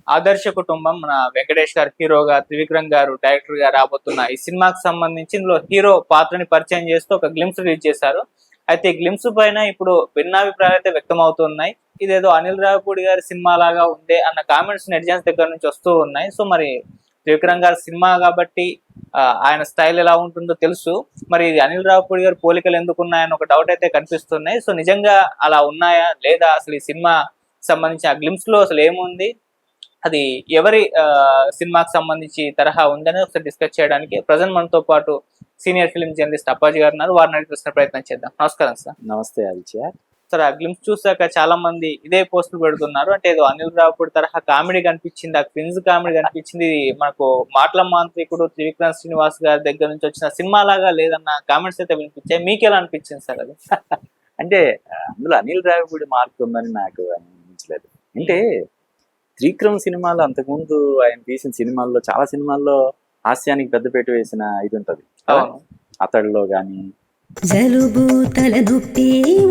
ఆదర్శ కుటుంబం మన వెంకటేష్ గారు హీరోగా, త్రివిక్రమ్ గారు డైరెక్టర్ గా రాబోతున్న ఈ సినిమాకి సంబంధించి ఇందులో హీరో పాత్రని పరిచయం చేస్తూ ఒక గ్లిమ్స్ రిలీజ్ చేశారు. అయితే ఈ గ్లిమ్స్ పైన ఇప్పుడు భిన్నాభిప్రాయాలు అయితే వ్యక్తం అవుతున్నాయి. ఇదేదో అనిల్ రావిపూడి గారి సినిమా లాగా ఉందే అన్న కామెంట్స్ నెటిజన్స్ దగ్గర నుంచి వస్తూ ఉన్నాయి. సో మరి త్రివిక్రమ్ గారి సినిమా కాబట్టి ఆయన స్టైల్ ఎలా ఉంటుందో తెలుసు. మరి ఇది అనిల్ రావిపూడి గారి పోలికలు ఎందుకు ఉన్నాయని ఒక డౌట్ అయితే కనిపిస్తున్నాయి. సో నిజంగా అలా ఉన్నాయా లేదా, అసలు ఈ సినిమా సంబంధించి ఆ గ్లిమ్స్ లో అసలు ఏముంది, అది ఎవరి సినిమాకి సంబంధించి తరహా ఉందని ఒకసారి డిస్కస్ చేయడానికి ప్రజెంట్ మనతో పాటు సీనియర్ ఫిల్మ్ జర్నలిస్ట్ అప్పాజీ గారు ఉన్నారు. వారిని అడిగి చూసిన ప్రయత్నం చేద్దాం. నమస్కారం సార్. నమస్తే ఆదిత్య. సార్, ఆ గ్లిమ్స్ చూసాక చాలా మంది ఇదే పోస్టులు పెడుతున్నారు. అంటే ఏదో అనిల్ రావిపూడి తరహా కామెడీ కనిపించింది, ఆ క్విన్స్ కామెడీ కనిపించింది, మనకు మాటల మాంత్రికుడు త్రివిక్రమ్ శ్రీనివాస్ గారి దగ్గర నుంచి వచ్చిన సినిమా లాగా లేదన్న కామెంట్స్ అయితే వినిపించాయి. మీకు ఎలా అనిపించింది సార్ అది? అంటే అందులో అనిల్ రావిపూడి మార్క్ ఉందని నాకు అనిపించలేదు. అంటే త్రివిక్రమ్ సినిమాలో అంతకుముందు ఆయన తీసిన సినిమాల్లో చాలా సినిమాల్లో హాస్యానికి పెద్దపీట వేసిన ఇది ఉంటది. అతడిలో గాని జలుబు తలనొప్పి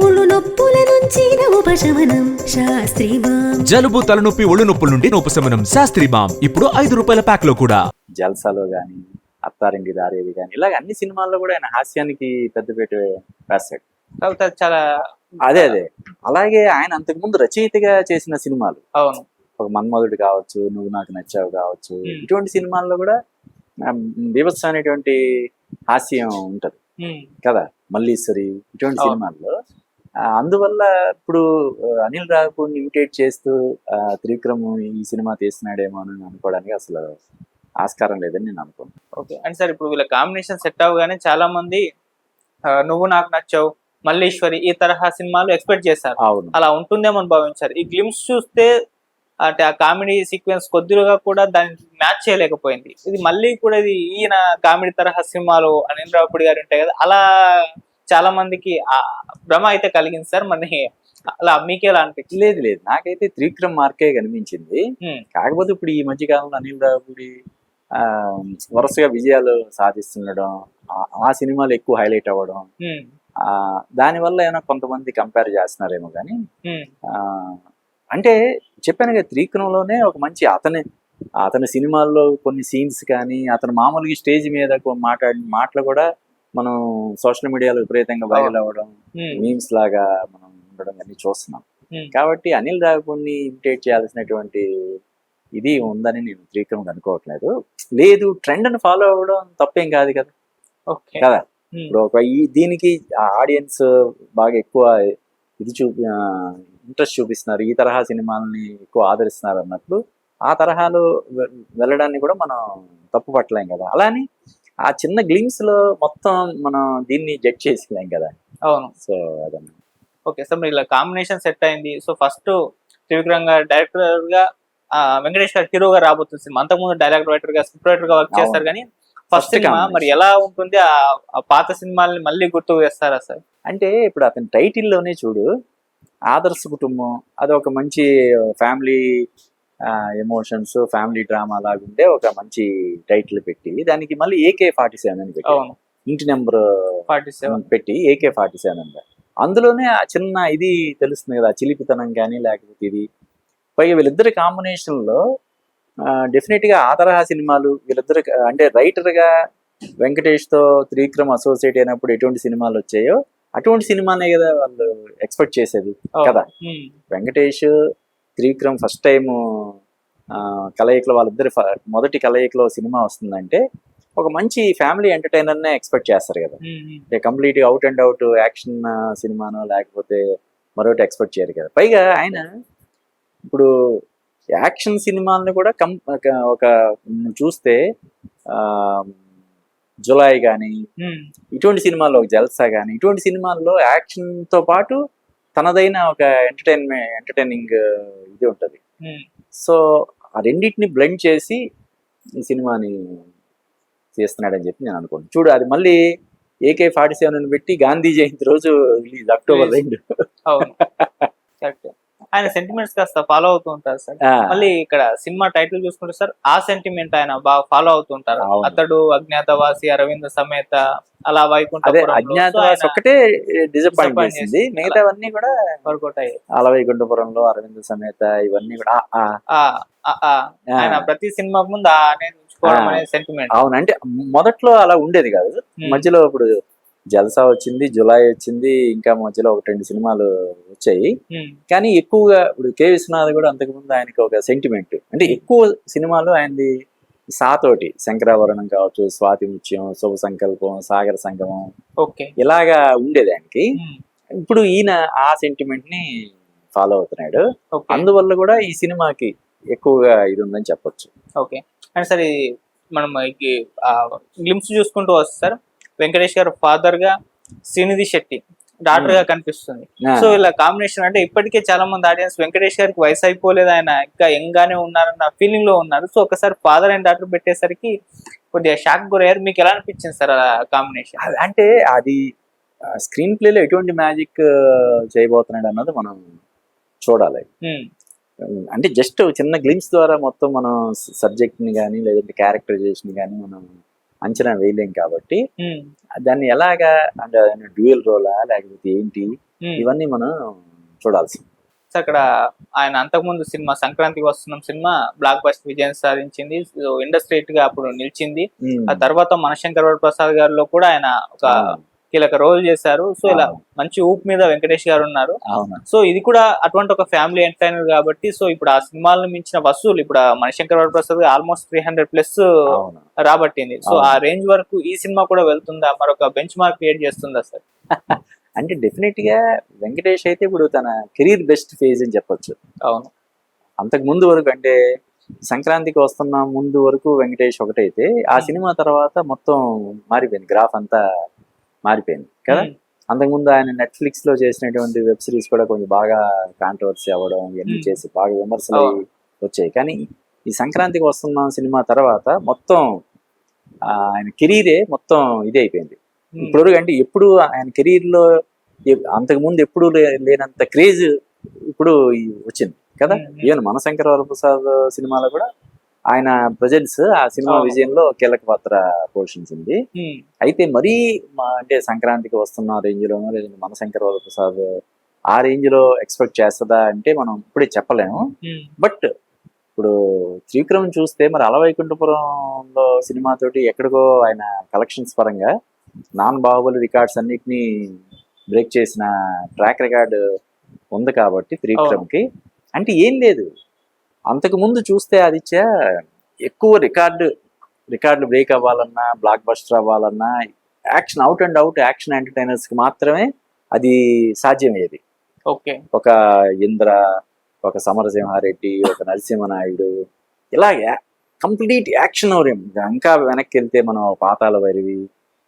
ఒళ్ళు నొప్పుల నుంచి ఉపశమనం శాస్త్రి బామ్. జలుబు తలనొప్పి ఒళ్ళు నొప్పుల నుండి ఉపశమనం శాస్త్రి బామ్ ఇప్పుడు ₹5 ప్యాక్ లో కూడా. జల్సాలో గాని అత్తారింటి దారేది గాని ఇలాగ అన్ని సినిమాల్లో కూడా ఆయన హాస్యానికి పెద్దపీట వేస్తాడు. చాలా అదే అలాగే ఆయన అంతకుముందు రచయితగా చేసిన సినిమాలు, అవును, ఒక మన్మధుడు కావచ్చు, నువ్వు నాకు నచ్చావు కావచ్చు, ఇటువంటి సినిమాల్లో కూడా బీభత్సం అనేటువంటి హాస్యం ఉంటది కదా. మల్లీశ్వరి ఇటువంటి సినిమాల్లో అందువల్ల ఇప్పుడు అనిల్ రావిపూడిని ఇమిటేట్ చేస్తూ త్రివిక్రమ్ ఈ సినిమా తీస్తున్నాడేమో అని అనుకోవడానికి అసలు ఆస్కారం లేదని నేను అనుకున్నాను. ఓకే. అండ్ సార్, ఇప్పుడు వీళ్ళ కాంబినేషన్ సెట్ అవ్వగానే చాలా మంది నువ్వు నాకు నచ్చావు, మల్లీశ్వరి ఈ తరహా సినిమాలు ఎక్స్పెక్ట్ చేశారు. అవును, అలా ఉంటుందేమో అని భావించారు. ఈ గ్లిమ్స్ చూస్తే అంటే ఆ కామెడీ సీక్వెన్స్ కొద్దిగా కూడా దాన్ని మ్యాచ్ చేయలేకపోయింది. ఇది మళ్ళీ కూడా ఇది ఈయన కామెడీ తరహా సినిమాలు అనిల్ రావిపూడి గారు ఉంటాయి కదా, అలా చాలా మందికి భ్రమ అయితే కలిగింది సార్. మరి అలా మీకేలా అనిపించింది? లేదు, నాకైతే త్రివిక్రమ్ మార్కే కనిపించింది. కాకపోతే ఇప్పుడు ఈ మధ్య కాలంలో అనిల్ రావిపూడి వరుసగా విజయాలు సాధిస్తుండడం, ఆ సినిమాలు ఎక్కువ హైలైట్ అవ్వడం, దానివల్ల ఏమైనా కొంతమంది కంపేర్ చేస్తున్నారేమో కానీ అంటే చెప్పాను కదా, త్రివిక్రమ్లోనే ఒక మంచి అతని సినిమాల్లో కొన్ని సీన్స్ కానీ, అతను మామూలుగా స్టేజ్ మీద మాట్లాడిన మాటలు కూడా మనం సోషల్ మీడియాలో విపరీతంగా వైరల్ అవ్వడం, మీమ్స్ లాగా మనం ఉండడం అన్ని చూస్తున్నాం. కాబట్టి అనిల్ రావిపూడిని ఇమిటేట్ చేయాల్సినటువంటి ఇది ఉందని నేను త్రివిక్రమ్ అనుకోవట్లేదు. లేదు, ట్రెండ్ ని ఫాలో అవ్వడం తప్పేం కాదు కదా కదా. ఇప్పుడు దీనికి ఆడియన్స్ బాగా ఎక్కువ ఇది ఇంట్రెస్ట్ చూపిస్తున్నారు, ఈ తరహా సినిమాలని ఎక్కువ ఆదరిస్తున్నారు అన్నట్లు ఆ తరహాలో వెళ్ళడాన్ని కూడా మనం తప్పు పట్టలేం కదా. అలానే ఆ చిన్న గ్లిమ్స్ లో మొత్తం మనం దీన్ని జడ్జ్ చేసేలేం కదా. అవును. సో అదన్నా. ఓకే సార్, మరి ఇలా కాంబినేషన్ సెట్ అయింది. సో ఫస్ట్ త్రివిక్రమ్ గారు డైరెక్టర్ గా, వెంకటేష్ గారు హీరోగా రాబోతుంది సినిమా. అంతకుముందు డైరెక్టర్ రైటర్ గా, స్క్రిప్ట్ రైటర్ గా వర్క్ చేస్తారు. కానీ ఫస్ట్ సినిమా మరి ఎలా ఉంటుంది? ఆ పాత సినిమాల్ని మళ్ళీ గుర్తుకు వేస్తారా సార్? అంటే ఇప్పుడు అతని టైటిల్లోనే చూడు, ఆదర్శ కుటుంబం, అది ఒక మంచి ఫ్యామిలీ ఎమోషన్స్, ఫ్యామిలీ డ్రామా లాగుండే ఒక మంచి టైటిల్ పెట్టి దానికి మళ్ళీ AK-47 అని పెట్టి, ఇంటి నెంబర్ 47 పెట్టి AK-47 అందులోనే ఆ చిన్న ఇది తెలుస్తుంది కదా, చిలిపితనం కానీ లేకపోతే ఇది. పైగా వీళ్ళిద్దరి కాంబినేషన్ లో డెఫినెట్ గా ఆ తరహా సినిమాలు వీళ్ళిద్దరు, అంటే రైటర్ గా వెంకటేష్ తో త్రివిక్రమ్ అసోసియేట్ అయినప్పుడు ఎటువంటి సినిమాలు వచ్చాయో అటువంటి సినిమానే కదా వాళ్ళు ఎక్స్పెక్ట్ చేసేది కదా. వెంకటేష్ త్రివిక్రమ్ ఫస్ట్ టైం కలయికలో, వాళ్ళిద్దరి మొదటి కలయికలో సినిమా వస్తుందంటే ఒక మంచి ఫ్యామిలీ ఎంటర్టైనర్ నే ఎక్స్పెక్ట్ చేస్తారు కదా. Complete out and out action సినిమానో లేకపోతే మరొకటి ఎక్స్పెక్ట్ చేయరు కదా. పైగా ఆయన ఇప్పుడు యాక్షన్ సినిమాలను కూడా ఒక చూస్తే జులాయి కానీ ఇటువంటి సినిమాల్లో, జల్సా కానీ ఇటువంటి సినిమాల్లో యాక్షన్ తో పాటు తనదైన ఒక ఎంటర్టైనింగ్ ఇది ఉంటది. సో ఆ రెండింటిని బ్లెండ్ చేసి ఈ సినిమాని చేస్తున్నాడని చెప్పి నేను అనుకుంటున్నాను. చూడు, అది మళ్ళీ AK-47 పెట్టి గాంధీ జయంతి రోజు రిలీజ్, October 2. ఆయన సెంటిమెంట్స్ కాస్త ఫాలో అవుతూ ఉంటారు సార్. ఆ, మళ్ళీ ఇక్కడ సినిమా టైటిల్ చూసుకుంటే సార్ ఆ సెంటిమెంట్ ఆయన బాగా ఫాలో అవుతూ ఉంటారు. అవును. అతడు అజ్ఞాతవాసి, అరవింద సమేత, అలా అదే వైకుంఠపురంలో అజ్ఞాతవాసి ఒక్కటే డిసప్పాయింట్ disappoint చేసింది, చేసింది. మిగతావన్నీ కూడా వర్కౌట్ అయ్యాయి. అలవైకుంఠపురంలో, అరవింద సమేత, ఇవన్నీ కూడా ఆ, ఆ, ఆ. ఆయన ప్రతి సినిమా ముందు ఆ అనేది ఉంచుకోవడం ఆ. అనేది సెంటిమెంట్. అవును. అంటే మొదట్లో అలా ఉండేది కాదు, మధ్యలో ఇప్పుడు జల్సా వచ్చింది, జులై వచ్చింది, ఇంకా మధ్యలో 1-2 సినిమాలు వచ్చాయి. కానీ ఎక్కువగా ఇప్పుడు కె విశ్వనాథ్ కూడా అంతకుముందు ఆయనకి ఒక సెంటిమెంట్, అంటే ఎక్కువ సినిమాలు ఆయనది సాతోటి, శంకరాభరణం కావచ్చు, స్వాతి ముత్యం, శుభ సంకల్పం, సాగర సంగమం, ఓకే. ఇలాగా ఉండేది ఆయనకి. ఇప్పుడు ఈయన ఆ సెంటిమెంట్ ని ఫాలో అవుతున్నాడు, ఓకే. అందువల్ల కూడా ఈ సినిమాకి ఎక్కువగా ఇది ఉందని చెప్పొచ్చు. ఓకే. అండ్ సార్ మనం గ్లిమ్స్ చూసుకుంటూ వస్తే సార్ వెంకటేష్ గారు ఫాదర్ గా, శ్రీనిధి శెట్టి డాక్టర్ గా కనిపిస్తుంది. సో ఇలా కాంబినేషన్ అంటే ఇప్పటికే చాలా మంది ఆడియన్స్ వెంకటేష్ గారికి వయసు అయిపోలేదు, ఆయన ఇంకా యంగ్ గానే ఉన్నారన్న ఫీలింగ్ లో ఉన్నారు. సో ఒకసారి ఫాదర్ అండ్ డాక్టర్ పెట్టేసరికి కొద్దిగా షాక్ గురయ్యారు. మీకు ఎలా అనిపించింది సార్ ఆ కాంబినేషన్? అంటే అది స్క్రీన్ ప్లేలో ఎటువంటి మ్యాజిక్ చేయబోతున్నాడు అన్నది మనం చూడాలి. అంటే జస్ట్ చిన్న గ్లిమ్స్ ద్వారా మొత్తం మనం సబ్జెక్ట్ ని కానీ లేదంటే క్యారెక్టరైజేషన్ కానీ మనం అంచనా వేయలేం కాబట్టి దాన్ని ఎలాగా, అంటే డ్యూయల్ రోలా లేకపోతే ఏంటి, ఇవన్నీ మనం చూడాల్సింది. అక్కడ ఆయన అంతకుముందు సినిమా సంక్రాంతికి వస్తున్నాం సినిమా బ్లాక్ బస్టర్ విజయం సాధించింది, ఇండస్ట్రీ గా అప్పుడు నిలిచింది. ఆ తర్వాత మనశంకర్ ప్రసాద్ గారిలో కూడా ఆయన ఒక కీలక రోల్ చేశారు. సో ఇలా మంచి ఊపు మీద వెంకటేష్ గారు ఉన్నారు. సో ఇది కూడా అటువంటి ఒక ఫ్యామిలీ ఎంటర్టైనర్ కాబట్టి, సో ఇప్పుడు ఆ సినిమాలను మించిన వసూలు ఇప్పుడు మనశంకర్ ప్రసాద్ ఆల్మోస్ట్ 300+ రాబట్టింది. సో ఆ రేంజ్ వరకు ఈ సినిమా కూడా వెళ్తుందా, మరొక బెంచ్ మార్క్ క్రియేట్ చేస్తుందా సార్? అంటే డెఫినెట్ గా వెంకటేష్ అయితే ఇప్పుడు తన కెరీర్ బెస్ట్ ఫేజ్ అని చెప్పొచ్చు. అవును. అంతకు ముందు వరకు అంటే సంక్రాంతికి వస్తున్న ముందు వరకు వెంకటేష్ ఒకటైతే, ఆ సినిమా తర్వాత మొత్తం మారిపోయింది, గ్రాఫ్ అంతా మారిపోయింది కదా. అంతకుముందు ఆయన నెట్ఫ్లిక్స్ లో చేసినటువంటి వెబ్ సిరీస్ కూడా కొంచెం బాగా కాంట్రవర్సీ అవ్వడం, ఇవన్నీ చేసి బాగా విమర్శలు వచ్చాయి. కానీ ఈ సంక్రాంతికి వస్తున్న సినిమా తర్వాత మొత్తం ఆయన కెరీరే మొత్తం ఇదే అయిపోయింది. ఇప్పుడు అంటే ఎప్పుడు ఆయన కెరీర్ లో అంతకుముందు ఎప్పుడు లేనంత క్రేజ్ ఇప్పుడు వచ్చింది కదా. ఈవెన్ మనశంకర వరప్రసాద్ సినిమాలో కూడా ఆయన ప్రజెన్స్ ఆ సినిమా విజయంలో కీలక పాత్ర పోషించింది. అయితే మరీ అంటే సంక్రాంతికి వస్తున్న రేంజ్ లోనో లేదంటే మనశంకర వరప్రసాద్ ఆ రేంజ్ లో ఎక్స్పెక్ట్ చేస్తుందా అంటే మనం ఇప్పుడే చెప్పలేము. బట్ ఇప్పుడు త్రివిక్రమ్ చూస్తే మరి అలవైకుంఠపురంలో సినిమా తోటి ఎక్కడికో ఆయన కలెక్షన్స్ పరంగా నాన్ బాహుబలి రికార్డ్స్ అన్నిటినీ బ్రేక్ చేసిన ట్రాక్ రికార్డ్ ఉంది కాబట్టి త్రివిక్రమ్ కి, అంటే ఏం లేదు అంతకు ముందు చూస్తే ఆదిత్య ఎక్కువ రికార్డు బ్రేక్ అవ్వాలన్నా, బ్లాక్ బస్టర్ అవ్వాలన్నా, action out and out action entertainers కి మాత్రమే అది సాధ్యమయ్యేది. ఓకే. ఒక ఇంద్ర, ఒక సమరసింహారెడ్డి, ఒక నరసింహనాయుడు, ఇలాగా కంప్లీట్ యాక్షన్ ఓరియంట్. ఇంకా వెనక్కి వెళ్తే మనం పాతాళ భైరవి,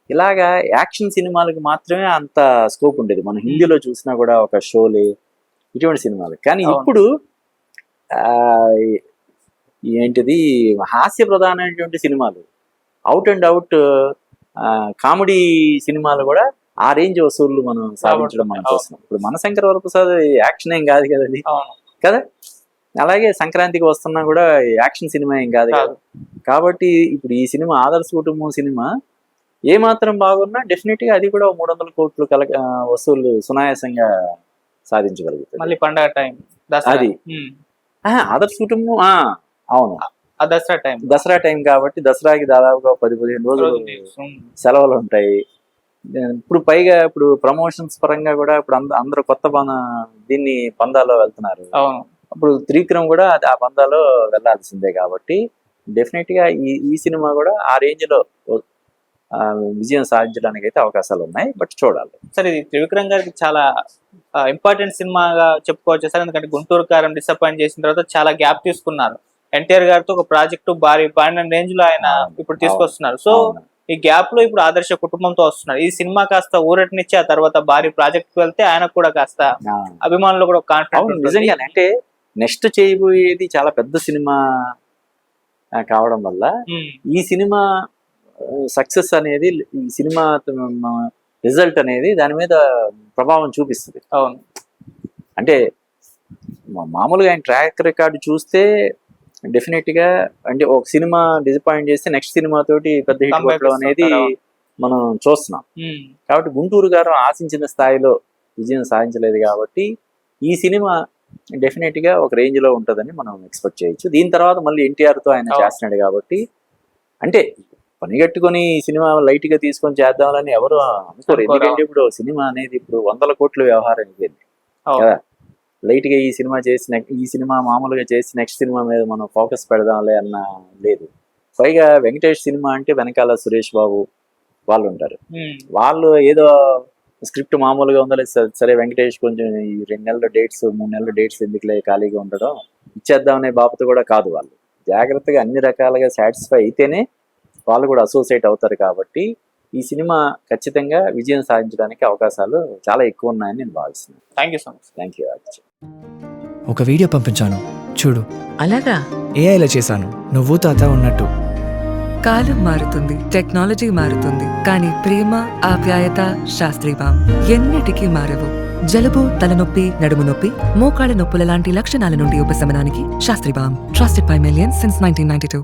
ఇలాగా యాక్షన్ సినిమాలకు మాత్రమే అంత స్కోప్ ఉండేది. మనం హిందీలో చూసినా కూడా ఒక షోలే, ఇటువంటి సినిమాలు. కానీ ఇప్పుడు ఏంటిది హాస్య ప్రధానమైనటువంటి సినిమాలు, అవుట్ అండ్ అవుట్ కామెడీ సినిమాలు కూడా ఆ రేంజ్ వసూళ్లు మనం సాధించడం మనం చూస్తున్నాం. ఇప్పుడు మనశంకర వరప్రసాద్ యాక్షన్ ఏం కాదు కదండి కదా, అలాగే సంక్రాంతికి వస్తున్నా కూడా యాక్షన్ సినిమా ఏం కాదు కదా. కాబట్టి ఇప్పుడు ఈ సినిమా ఆదర్శ కుటుంబం సినిమా ఏ మాత్రం బాగున్నా డెఫినెట్ గా అది కూడా 300 కోట్లు వసూళ్లు సునాయాసంగా సాధించగలుగుతుంది. మళ్ళీ పండగ టైం అది ఆదర్శ కుటుంబం అవును దసరా టైం కాబట్టి దసరాకి దాదాపుగా 10-15 రోజులు సెలవులు ఉంటాయి. ఇప్పుడు పైగా ఇప్పుడు ప్రమోషన్స్ పరంగా కూడా ఇప్పుడు అందరూ కొత్త దీన్ని పందాలో వెళ్తున్నారు. అప్పుడు త్రివిక్రమ్ కూడా ఆ పందాలో వెళ్లాల్సిందే కాబట్టి డెఫినెట్ గా ఈ సినిమా కూడా ఆ రేంజ్ లో విజయం సాధించడానికి అయితే అవకాశాలు ఉన్నాయి. బట్ చూడాలి సార్. ఇది త్రివిక్రమ్ గారికి చాలా ఇంపార్టెంట్ సినిమాగా చెప్పుకోవచ్చు సార్. ఎందుకంటే గుంటూరు కారం డిసప్పాయింట్ చేసిన తర్వాత చాలా గ్యాప్ తీసుకున్నారు. ఎన్టీఆర్ గారితో ఒక ప్రాజెక్టు భారీ 12 రేంజ్ లో ఆయన ఇప్పుడు తీసుకొస్తున్నారు. సో ఈ గ్యాప్ లో ఇప్పుడు ఆదర్శ కుటుంబంతో వస్తున్నారు. ఈ సినిమా కాస్త ఊరటనిచ్చి ఆ తర్వాత భారీ ప్రాజెక్ట్ వెళ్తే ఆయనకు కూడా కాస్త అభిమానులు కూడా కాన్ఫిడెంట్. నిజంగా అంటే నెక్స్ట్ చేయబోయేది చాలా పెద్ద సినిమా కావడం వల్ల ఈ సినిమా సక్సెస్ అనేది, ఈ సినిమా రిజల్ట్ అనేది దాని మీద ప్రభావం చూపిస్తుంది. అవును. అంటే మామూలుగా ఆయన ట్రాక్ రికార్డు చూస్తే డెఫినెట్ గా అంటే ఒక సినిమా డిసప్పాయింట్ చేస్తే నెక్స్ట్ సినిమా తోటి పెద్ద హిట్ Comeback కొట్టడం అనేది ఇస్తుంటారు. మనం చూస్తున్నాం. కాబట్టి గుంటూరు గారు ఆశించిన స్థాయిలో విజయం సాధించలేదు కాబట్టి ఈ సినిమా డెఫినెట్ గా ఒక రేంజ్ లో ఉంటుందని మనం ఎక్స్పెక్ట్ చేయొచ్చు. దీని తర్వాత మళ్ళీ ఎన్టీఆర్ తో ఆయన అవును. చేస్తున్నాడు కాబట్టి అంటే పనిగట్టుకొని ఈ సినిమా లైట్ గా తీసుకొని చేద్దామని ఎవరు అనుకోరు. అనుకోరు. ఎందుకంటే ఇప్పుడు సినిమా అనేది ఇప్పుడు 100 కోట్ల వ్యవహారం అయిపోయింది కదా. లైట్ గా ఈ సినిమా మామూలుగా చేసి నెక్స్ట్ సినిమా మీద మనం ఫోకస్ పెడదాంలే అన్న లేదు. పైగా వెంకటేష్ సినిమా అంటే వెనకాల సురేష్ బాబు వాళ్ళు ఉంటారు. వాళ్ళు ఏదో స్క్రిప్ట్ మామూలుగా ఉండాలి సరే వెంకటేష్ కొంచెం ఈ 2 నెలల డేట్స్ 3 నెలల డేట్స్ ఎందుకులే ఖాళీగా ఉండడం ఇచ్చేద్దామనే బాపత కూడా కాదు. వాళ్ళు జాగ్రత్తగా అన్ని రకాలుగా సాటిస్ఫై అయితేనే వాళ్ళు కూడా అసోసియేట్ అవుతారు. కాబట్టి ఈ సినిమా ఖచ్చితంగా విజయం సాధించడానికి అవకాశాలు చాలా ఎక్కువ ఉన్నాయని నేను భావిస్తున్నాను. Thank you so much. Thank you Aditya. ఒక వీడియో పంపించాను చూడు. అలాగా? ఏఐలో చేశాను, నువ్వు తాత ఉన్నట్టు. కాలం మారుతుంది, టెక్నాలజీ మారుతుంది, కానీ ప్రేమ ఆప్యాయత శాస్త్రీ బామ్ ఎన్నటికీ మారవు. జలుబు, తలనొప్పి, నడుము నొప్పి, మోకాళ్ళ నొప్పుల లాంటి లక్షణాల నుండి ఉపశమనానికి Shastri balm. Trusted by millions since 1992.